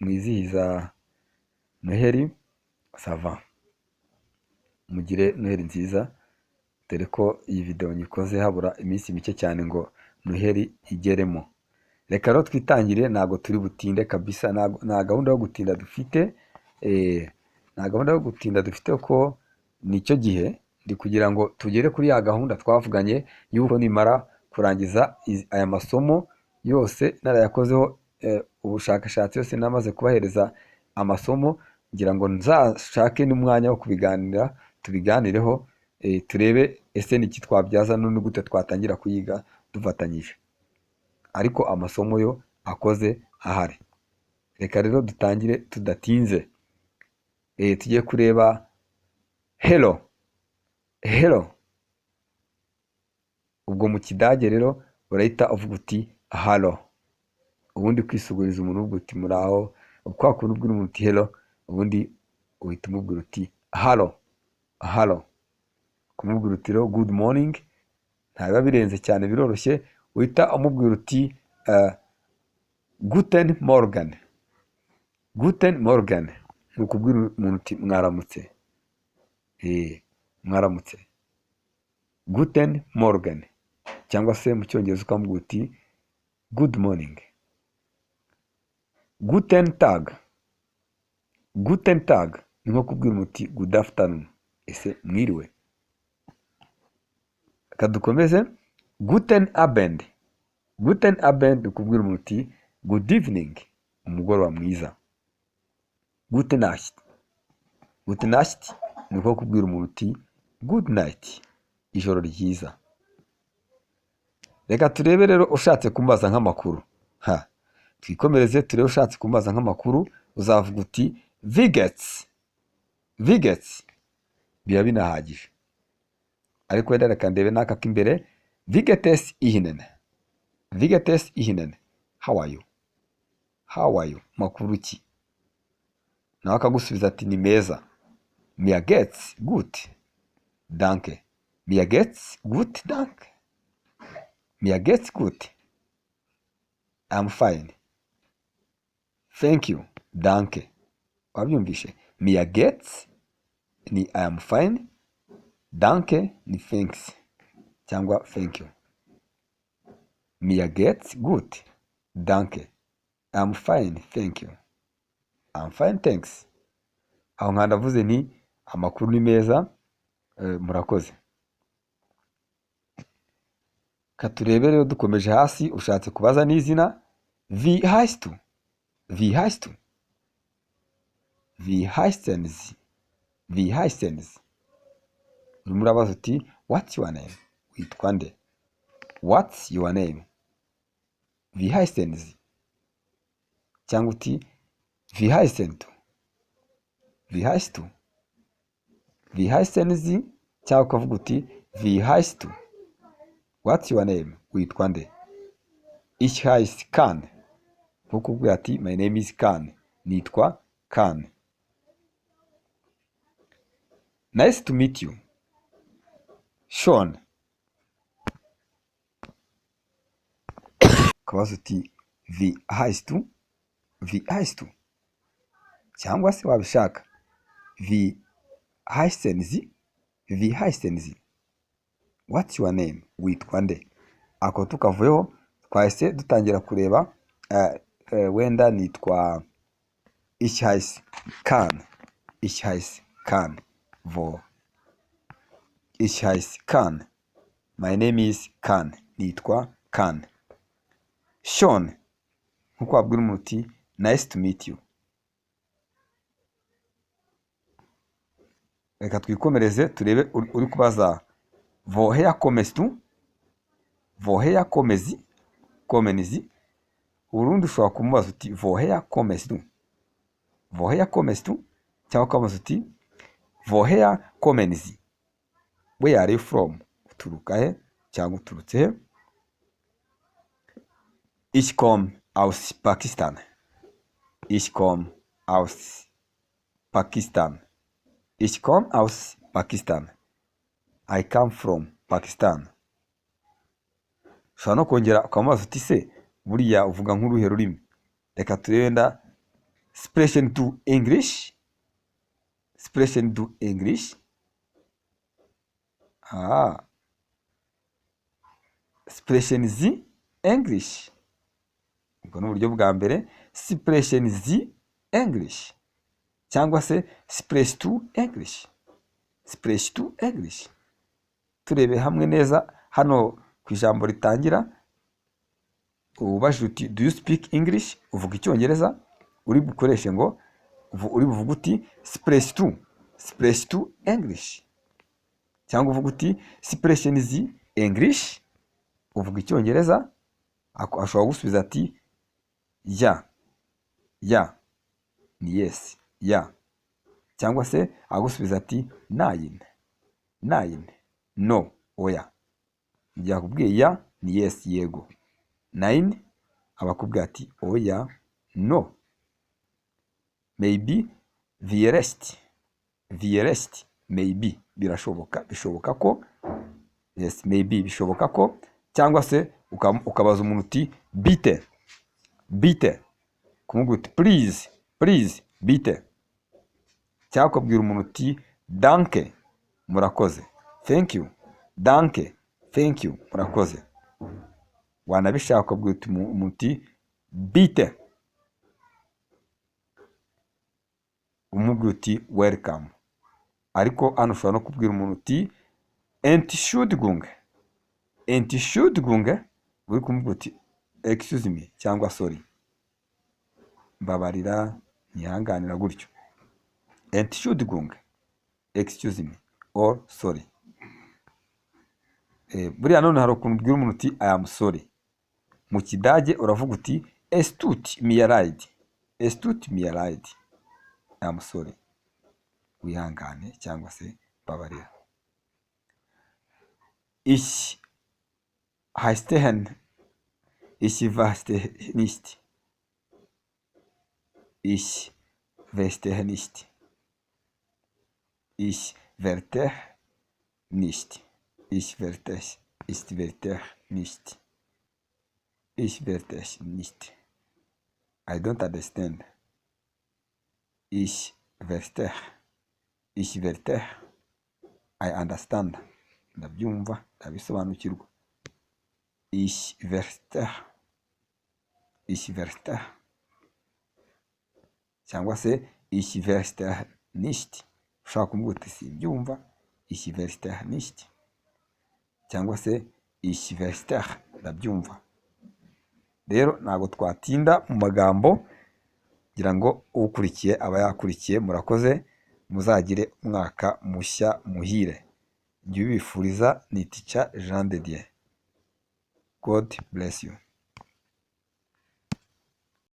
mwizihiza Noheli sava, mugire Noheli nziza, dore ko iyi video nyikoze habura iminsi mike cyane ngo Noheli igeremo. Reka rero twitangire, ntago turi butinde kabisa, nta gahunda yo gutinda dufite, nta gahunda yo gutinda dufite ko nicyo gihe ndi kugira ngo tugere kuri ya gahunda twavuganye yuko nimara kurangiza aya masomo yose narayakozeho ubushakashatsi yose namaze kubahereza amasomo, ngira ngo nzashake n'umwanya wo kubiganira, tubiganireho, turebe ese niki twabyaza none gute twatangira kuyiga dufatanyije, ariko amasomo yo akoze ahari. Reka rero dutangire tudatinze. Tugiye kureba hello. Hello, ubwo mu Kidage rero urahita uvuga uti hallo, ubundi kwisuguriza umuntu uvuga uti muraho, kwa kuntu ubwira umuntu uti hello, ubundi uhita umubwira uti hallo. Hallo, kumubwira uti rero good morning ntabiba birenze cyane, biroroshye, uhita umubwira uti guten morgen. Guten morgen ni ukubwira umuntu uti mwaramutse, mwaramutse, guten morgen, cyangwa se mu cyongereza ukamubwira uti good morning. Guten tag. Guten tag ni nko kubwira umuntu uti good afternoon, ese mwiriwe. Kadukomeze, guten abend. Guten abend ni ukubwira umuntu uti good evening, umugoroba mwiza. Guten nacht. Guten nacht ni nko kubwira umuntu uti good night, ijoro ryiza. Reka turebe rero ushatse kumbaza nk'amakuru. Twikomereze turebe ushatse kumbaza nk'amakuru, uzavuga uti wie geht's. Wie geht's biba binahagije, ariko wenda reka ndebe n'aka k'imbere, wie geht es Ihnen. Wie geht es Ihnen, how are you. How are you, makuru ki. Nawe akagusubiza ati ni meza. Mir geht's gut, danke. Mir geht's gut, danke. Mir geht's gut, I'm fine, thank you, danke. Wabyumvishe, mir geht's ni I am fine, danke ni thanks cyangwa thank you. Mir geht's gut, danke. I'm fine, thank you. I'm fine, thanks. Aho nkandavuze ni amakuru ni meza, murakoze. Katurebe rero dukomeje hasi, ushatse kubaza n'izina, wie heißt du. Wie heißt du. Wie heißen Sie. Wie heißen Sie. Urimo urabaza uti what's your name, witwa nde. What's your name. Wie heißen Sie. Cyangwa uti wie heißen du. Wie heißt du. Wie heißen Sie, cyangwa ukavuga uti wie heißt du. What's your name, witwa nde. Ich heiße Kan. Nkuko ubwira ati my name is Kan, nitwa Kan. Nice to meet you. Sean. Ukabaza uti wie heißt du. Wie heißt du. Cyangwa se wabishaka wie heißen Sie. Wie heißen Sie. What's your name, witwa nde. Ako tukavuyeho, twahise dutangira kureba wenda nitwa ich heiße Kan. Ich heiße Kan. Vo. Ich heiße Kan. My name is Kan. Nitwa Kan. Sean. Nkuko wabwira umuntu uti nice to meet you. Reka twikomereze turebe uri kubaza woher kommst du. Woher kommen Sie. Urundi ushobora kumubaza uti woher kommst du. Woher kommst du, cyangwa ukamubaza uti woher kommen Sie. Where are you from, uturuka he cyangwa uturutse he. Ich komme aus Pakistan. Ich komme aus Pakistan. Ich komme aus Pakistan. I come from Pakistan. Ushobora no kongera ukamubaza uti se buriya uvuga nk'uruhe rurimi. Reka turebe Sprechen du English? Sprechen du English? Sprechen Sie English? ubwo ni uburyo bwa mbere. Sprechen Sie English? cyangwa se Sprech du English? Sprech du English? turebe hamwe neza hano ku ijambo ritangira. ubajije uti do you speak English, uvuga icyongereza, uri bukoreshe ngo uri buvuga uti Sprech du English, cyangwa uvuga uti Sprechen Sie English, uvuga icyongereza. ashobora gusubiza ati ya ni yes, ya, cyangwa se agusubiza ati nein, no, oya. igihe akubwiye ya ni yes, yego. Nein abakubwira ati oya, no. Maybe, vielleicht, maybe, bishoboka ko, yes, maybe, bishoboka ko. cyangwa se ukabaza umuntu uti bitte, kumubwira uti please, bitte. cyangwa ukabwira umuntu uti danke, murakoze, thank you, danke, thank you, murakoze. wanabishaka ukabwira umuntu uti bitte, umubwira uti welcome. ariko hano ushobora no kubwira umuntu uti Entschuldigung, uri kumubwira uti excuse me cyangwa sorry, mbabarira, ntihanganira, gutyo. Entschuldigung, excuse me or sorry. buriya none hari ukuntu ubwira umuntu uti I am sorry. mu kidage uravuga uti es tut mir leid, I am sorry, wihangane cyangwa se mbabarira. Ich verstehe nicht, ich verstehe nicht, ich verstehe nicht, ich verstehe nicht, ich verstehe nicht, I don't understand, ich verstehe, I understand, ndabyumva, ndabisobanukirwa. Ich verstehe, cyangwa se ich verstehe nicht. ushaka kumubwira uti simbyumva, ich verstehe nicht, cyangwa se ich verstehe, ndabyumva. rero ntabwo twatinda mu magambo, ngira ngo ukurikiye aba yakurikiye. murakoze, muzagire umwaka mushya muhire. njye ubifuriza ni Teacher Jean de Dieu. God bless you.